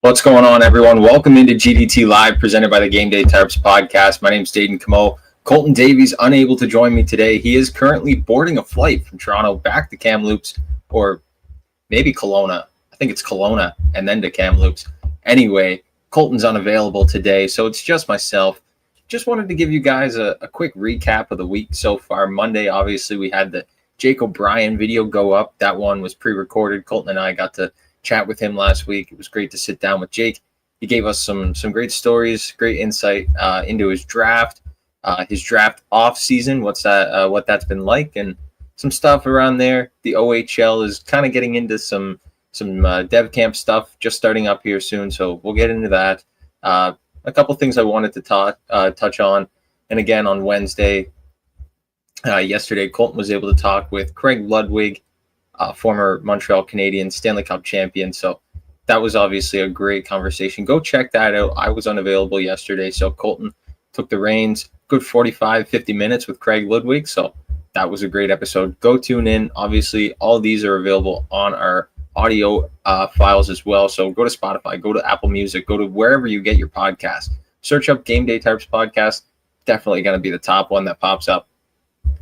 What's going on, everyone? Welcome into GDT Live, presented by the Game Day Tarps podcast. My name's Daeden. Colton Davies unable to join me today. He is currently boarding a flight from Toronto back to Kamloops, or maybe Kelowna. I think it's Kelowna and then to Kamloops. Anyway, Colton's unavailable today, so it's just myself. Just wanted to give you guys a quick recap of the week so far. Monday, obviously, we had the Jake O'Brien video go up. That one was pre-recorded. Colton and I got to chat with him last week. It was great to sit down with Jake. He gave us some great stories, great insight into his draft off season, what that's been like, and some stuff around there. The OHL is kind of getting into some dev camp stuff, just starting up here soon, so we'll get into that. A couple things I wanted to touch on, and again on Wednesday, yesterday, Colton was able to talk with Craig Ludwig, former Montreal Canadiens Stanley Cup champion. So that was obviously a great conversation. Go check that out. I was unavailable yesterday, so Colton took the reins. Good 45, 50 minutes with Craig Ludwig. So that was a great episode. Go tune in. Obviously, all of these are available on our audio files as well. So go to Spotify, go to Apple Music, go to wherever you get your podcast. Search up Game Day Tarps podcast. Definitely going to be the top one that pops up.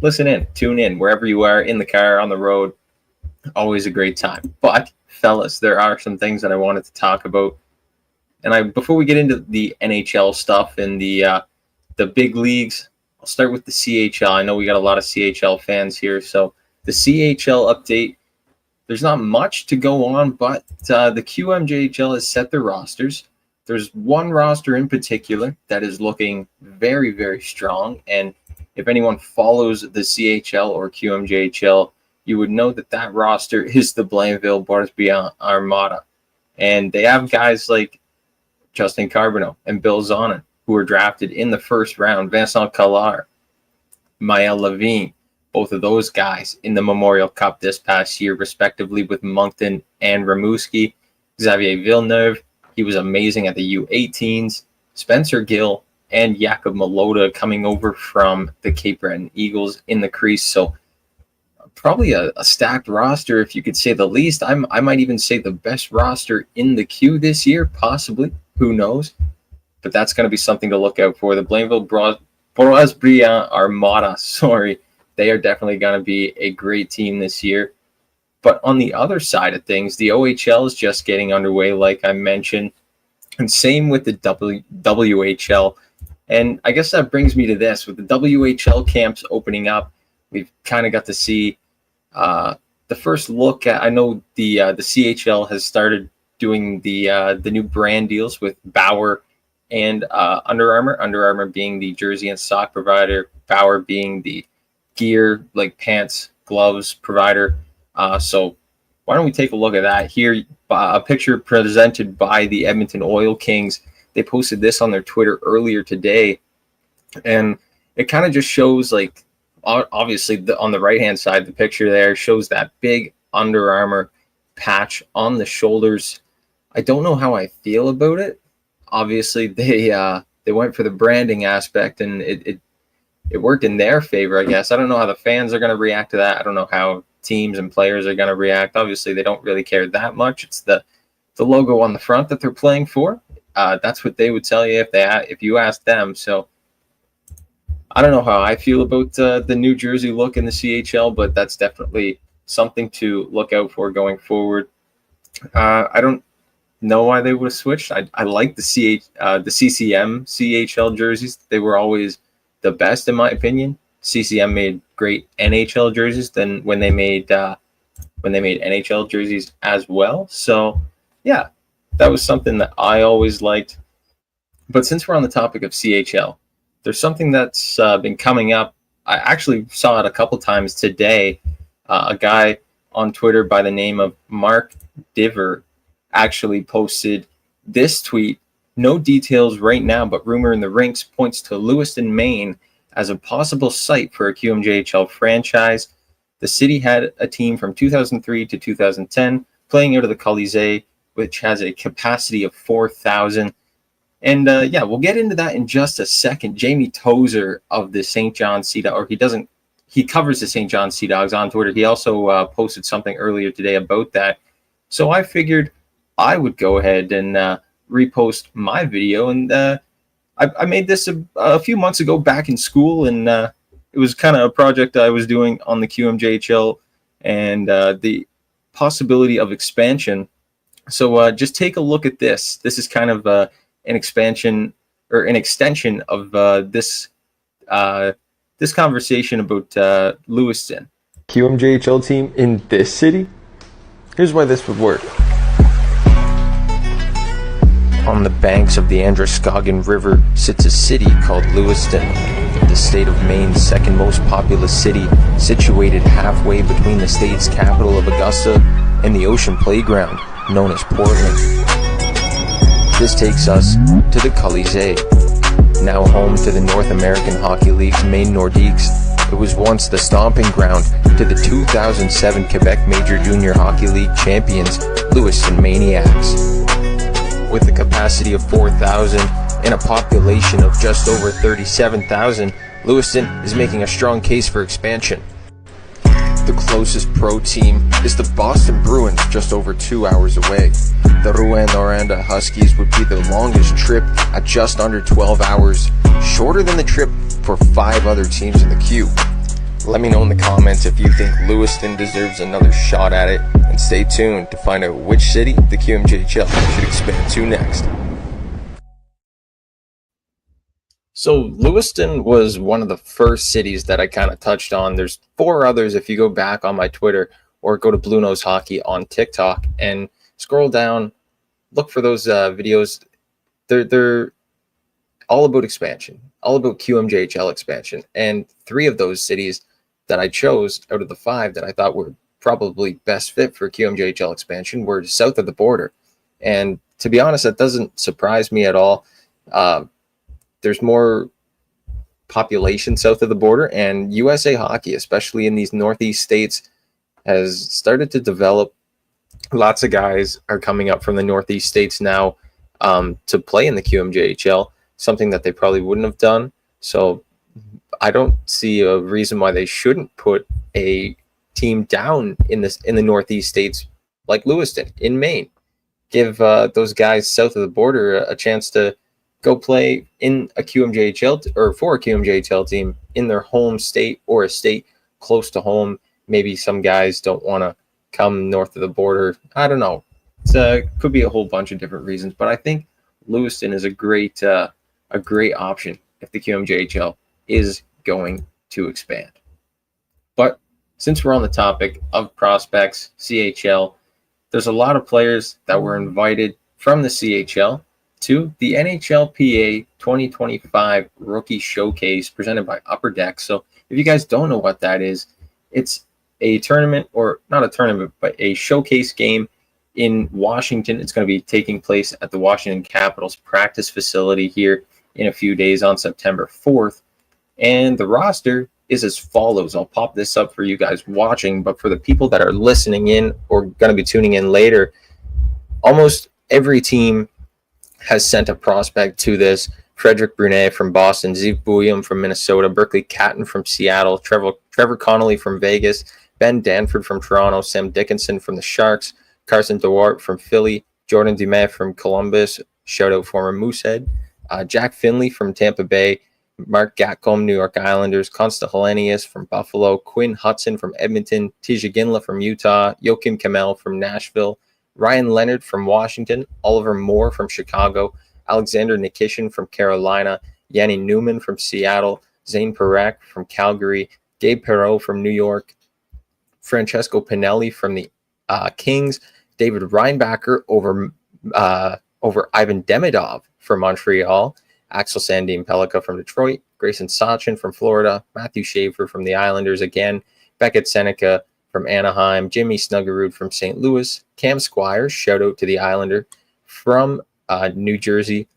Listen in, tune in, wherever you are, in the car, on the road. Always a great time. But fellas, there are some things that I wanted to talk about. And before we get into the NHL stuff and the big leagues, I'll start with the CHL. I know we got a lot of CHL fans here. So the CHL update, there's not much to go on, but the QMJHL has set their rosters. There's one roster in particular that is looking very, very strong. And if anyone follows the CHL or QMJHL, you would know that roster is the Blainville-Boisbriand Armada. And they have guys like Justin Carbonneau and Bill Zonin, who were drafted in the first round. Vincent Collard, Maël Levine, both of those guys in the Memorial Cup this past year, respectively, with Moncton and Rimouski. Xavier Villeneuve, he was amazing at the U18s. Spencer Gill and Jakob Malota coming over from the Cape Breton Eagles in the crease. So probably a stacked roster, if you could say the least. I might even say the best roster in the queue this year, possibly. Who knows? But that's going to be something to look out for. The Blainville-Boisbriand Armada, they are definitely going to be a great team this year. But on the other side of things, the OHL is just getting underway, like I mentioned. And same with the WHL. And I guess that brings me to this. With the WHL camps opening up, we've kind of got to see the first look at. I know the CHL has started doing the new brand deals with Bauer and Under Armour. Under Armour being the jersey and sock provider, Bauer being the gear like pants, gloves provider. So why don't we take a look at that here? A picture presented by the Edmonton Oil Kings. They posted this on their Twitter earlier today, and it kind of just shows, like, obviously on the right hand side, the picture there shows that big Under Armour patch on the shoulders. I don't know how I feel about it. Obviously they went for the branding aspect, and it worked in their favor, I guess. I don't know how the fans are going to react to that. I don't know how teams and players are going to react. Obviously they don't really care that much. It's the logo on the front that they're playing for. That's what they would tell you if you asked them. So I don't know how I feel about the New Jersey look in the CHL, but that's definitely something to look out for going forward. I don't know why they would have switched. I like the CCM CHL jerseys. They were always the best in my opinion. CCM made great NHL jerseys than when they made NHL jerseys as well. So yeah, that was something that I always liked. But since we're on the topic of CHL, there's something that's been coming up. I actually saw it a couple times today. A guy on Twitter by the name of Mark Diver actually posted this tweet No details right now, but rumor in the rinks points to Lewiston, Maine as a possible site for a QMJHL franchise. The city had a team from 2003 to 2010 playing out of the Colisée, which has a capacity of 4,000. And we'll get into that in just a second. Jamie Tozer of the St. John Sea Dogs, he covers the St. John Sea Dogs on Twitter. He also posted something earlier today about that. So I figured I would go ahead and repost my video. And I made this a few months ago back in school, and it was kind of a project I was doing on the QMJHL and the possibility of expansion. So just take a look at this. This is kind of an expansion or an extension of this conversation about Lewiston. QMJHL team in this city? Here's why this would work. On the banks of the Androscoggin River sits a city called Lewiston, the state of Maine's second most populous city, situated halfway between the state's capital of Augusta and the ocean playground known as Portland. This takes us to the Colisée, now home to the North American Hockey League's Maine Nordiques. It was once the stomping ground to the 2007 Quebec Major Junior Hockey League champions, Lewiston Maniacs. With a capacity of 4,000 and a population of just over 37,000, Lewiston is making a strong case for expansion. The closest pro team is the Boston Bruins, just over 2 hours away. The Rouyn-Noranda Huskies would be the longest trip at just under 12 hours, shorter than the trip for 5 other teams in the queue. Let me know in the comments if you think Lewiston deserves another shot at it, and stay tuned to find out which city the QMJHL should expand to next. So Lewiston was one of the first cities that I kind of touched on. There's 4 others if you go back on my Twitter or go to Blue Nose Hockey on TikTok and scroll down, look for those videos. They're all about expansion, all about QMJHL expansion. And 3 of those cities that I chose out of the 5 that I thought were probably best fit for QMJHL expansion were south of the border. And to be honest, that doesn't surprise me at all. There's more population south of the border, and USA Hockey, especially in these Northeast states, has started to develop. Lots of guys are coming up from the Northeast states now to play in the QMJHL, something that they probably wouldn't have done. So I don't see a reason why they shouldn't put a team down in the Northeast states like Lewiston in Maine. Give those guys south of the border a chance to go play in a QMJHL or for a QMJHL team in their home state or a state close to home. Maybe some guys don't want to come north of the border. I don't know. It could be a whole bunch of different reasons, but I think Lewiston is a great option if the QMJHL is going to expand. But since we're on the topic of prospects, CHL, there's a lot of players that were invited from the CHL to the NHLPA 2025 Rookie Showcase presented by Upper Deck. So if you guys don't know what that is, it's a tournament, or not a tournament, but a showcase game in Washington. It's going to be taking place at the Washington Capitals practice facility here in a few days on September 4th. And the roster is as follows. I'll pop this up for you guys watching, but for the people that are listening in or going to be tuning in later, almost every team has sent a prospect to this. Frederick Brunet from Boston, Ziv Bouillon from Minnesota, Berkeley Catton from Seattle, Trevor Connolly from Vegas, Ben Danford from Toronto, Sam Dickinson from the Sharks, Carson Dewart from Philly, Jordan Dumais from Columbus, shout out former Moosehead, Jack Finley from Tampa Bay, Mark Gatcomb, New York Islanders, Consta Hellenius from Buffalo, Quinn Hudson from Edmonton, Tija Ginla from Utah, Joakim Kamel from Nashville, Ryan Leonard from Washington, Oliver Moore from Chicago, Alexander Nikishin from Carolina, Yanni Newman from Seattle, Zane Parekh from Calgary, Gabe Perreault from New York, Francesco Pinelli from the Kings, David Reinbacher over Ivan Demidov from Montreal, Axel Sandin Pellikka from Detroit, Grayson Sachin from Florida, Matthew Schaefer from the Islanders again, Beckett Seneca from Anaheim, Jimmy Snuggerud from St. Louis, Cam Squires, shout out to the Islander, from New Jersey,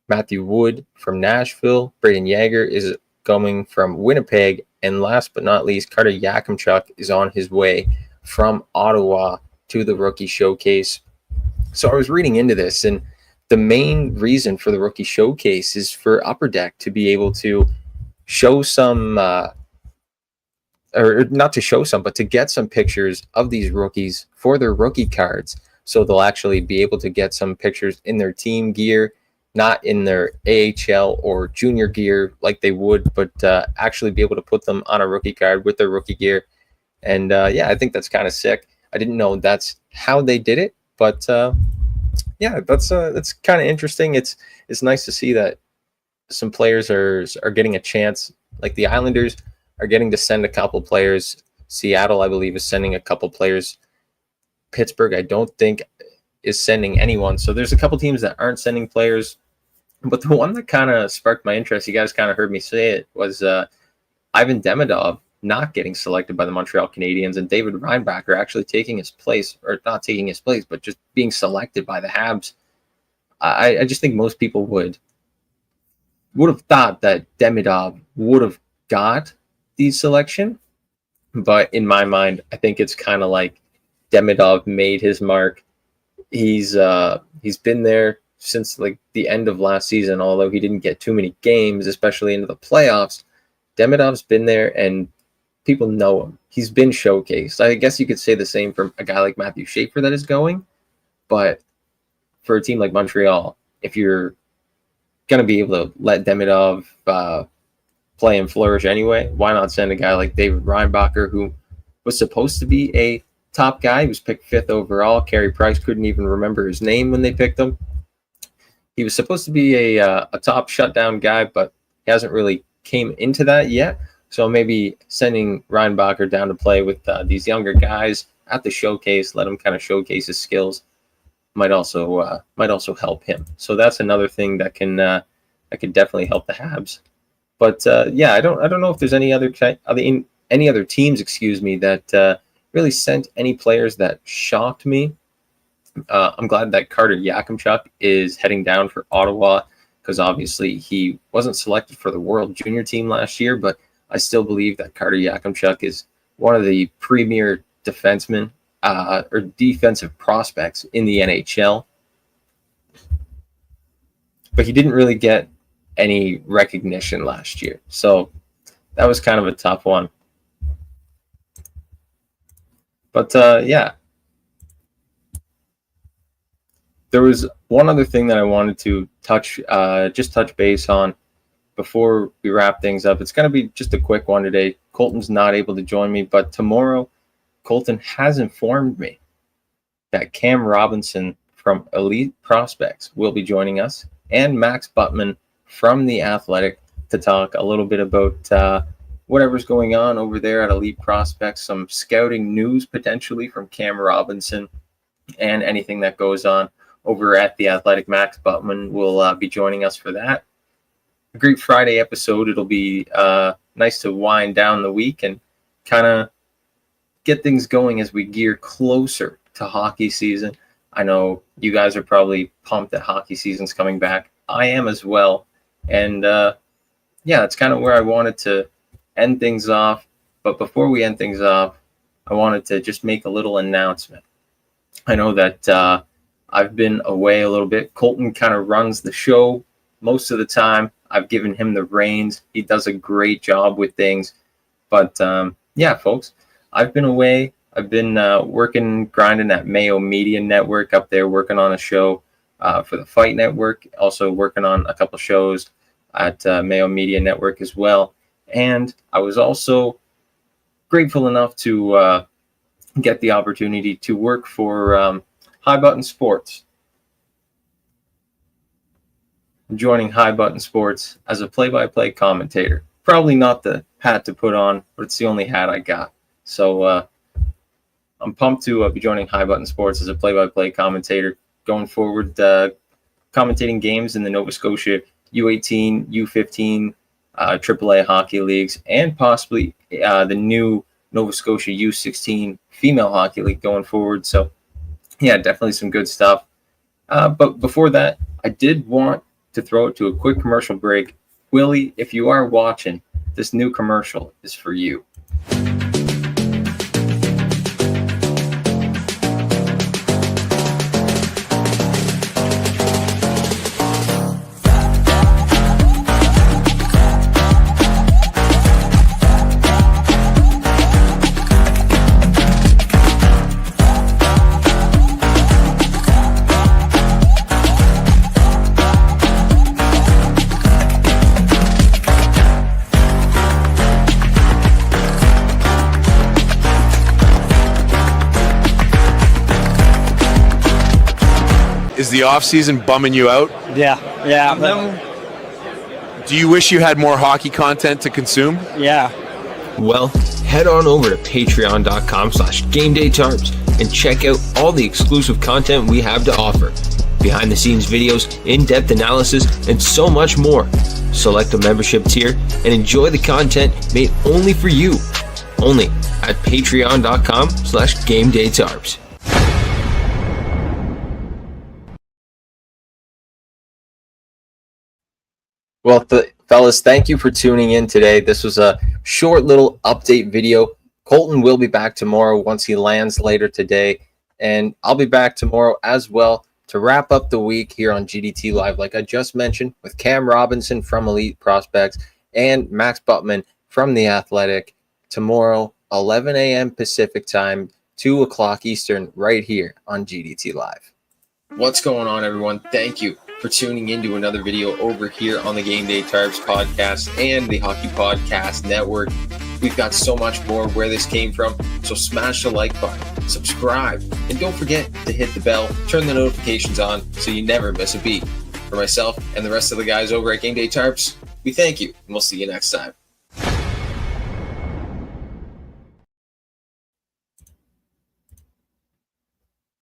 Matthew Wood from Nashville. Braden Yeager is coming from Winnipeg. And last but not least, Carter Yakimchuk is on his way from Ottawa to the Rookie Showcase. So I was reading into this, and the main reason for the Rookie Showcase is for Upper Deck to be able to show some, or not to show some, but to get some pictures of these rookies for their rookie cards. So they'll actually be able to get some pictures in their team gear, not in their AHL or junior gear like they would, but actually be able to put them on a rookie card with their rookie gear. And yeah, I think that's kind of sick. I didn't know that's how they did it, but yeah, that's kind of interesting. It's nice to see that some players are getting a chance. Like the Islanders are getting to send a couple players. Seattle, I believe, is sending a couple players. Pittsburgh, I don't think, is sending anyone. So there's a couple teams that aren't sending players. But the one that kind of sparked my interest, you guys kind of heard me say it, was Ivan Demidov not getting selected by the Montreal Canadiens, and David Reinbacher actually taking his place, or not taking his place, but just being selected by the Habs. I just think most people would have thought that Demidov would have got the selection. But in my mind, I think it's kind of like Demidov made his mark. He's been there since like the end of last season, although he didn't get too many games, especially into the playoffs. Demidov's been there, and people know him. He's been showcased. I guess you could say the same for a guy like Matthew Schaefer that is going, but for a team like Montreal, if you're going to be able to let Demidov play and flourish anyway, why not send a guy like David Reinbacher, who was supposed to be a top guy? He was picked 5th overall. Carey Price couldn't even remember his name when they picked him. He was supposed to be a top shutdown guy, but he hasn't really came into that yet. So maybe sending Reinbacher down to play with these younger guys at the showcase, let him kind of showcase his skills, might also help him. So that's another thing that can definitely help the Habs. But yeah, I don't know if there's any other teams, that really sent any players that shocked me. I'm glad that Carter Yakimchuk is heading down for Ottawa, because obviously he wasn't selected for the World Junior team last year, but I still believe that Carter Yakimchuk is one of the premier defensemen or defensive prospects in the NHL. But he didn't really get any recognition last year. So that was kind of a tough one. But yeah. There was one other thing that I wanted to touch base on before we wrap things up. It's going to be just a quick one today. Colton's not able to join me, but tomorrow, Colton has informed me that Cam Robinson from Elite Prospects will be joining us, and Max Buttman from The Athletic, to talk a little bit about whatever's going on over there at Elite Prospects, some scouting news potentially from Cam Robinson, and anything that goes on over at The Athletic. Max Buttman will be joining us for that. A great Friday episode. It'll be nice to wind down the week and kind of get things going as we gear closer to hockey season. I know you guys are probably pumped that hockey season's coming back. I am as well. And yeah, it's kind of where I wanted to end things off. But before we end things off, I wanted to just make a little announcement. I know that I've been away a little bit. Colton kind of runs the show most of the time. I've given him the reins. He does a great job with things. But yeah, folks, I've been away. I've been grinding at Mayo Media Network up there, working on a show for the Fight Network, also working on a couple shows at Mayo Media Network as well. And I was also grateful enough to get the opportunity to work for High Button Sports. Joining High Button Sports as a play-by-play commentator. Probably not the hat to put on, but it's the only hat I got. So I'm pumped to be joining High Button Sports as a play-by-play commentator going forward, commentating games in the Nova Scotia U18, U15, AAA hockey leagues, and possibly the new Nova Scotia U16 female hockey league going forward. So yeah, definitely some good stuff. But before that, I did want to throw it to a quick commercial break. Willie, if you are watching, this new commercial is for you. Is the off season bumming you out? Yeah. Do you wish you had more hockey content to consume? Yeah. Well, head on over to patreon.com/gamedaytarps and check out all the exclusive content we have to offer. Behind the scenes videos, in-depth analysis, and so much more. Select a membership tier and enjoy the content made only for you. Only at patreon.com/gamedaytarps. Well, fellas, thank you for tuning in today. This was a short little update video. Colton will be back tomorrow once he lands later today. And I'll be back tomorrow as well to wrap up the week here on GDT Live, like I just mentioned, with Cam Robinson from Elite Prospects and Max Buttman from The Athletic. Tomorrow, 11 a.m. Pacific time, 2 o'clock Eastern, right here on GDT Live. What's going on, everyone? Thank you for tuning into another video over here on the Game Day Tarps podcast and the Hockey Podcast Network. We've got so much more where this came from, so smash the like button, subscribe, and don't forget to hit the bell, turn the notifications on so you never miss a beat. For myself and the rest of the guys over at Game Day Tarps, we thank you, and we'll see you next time.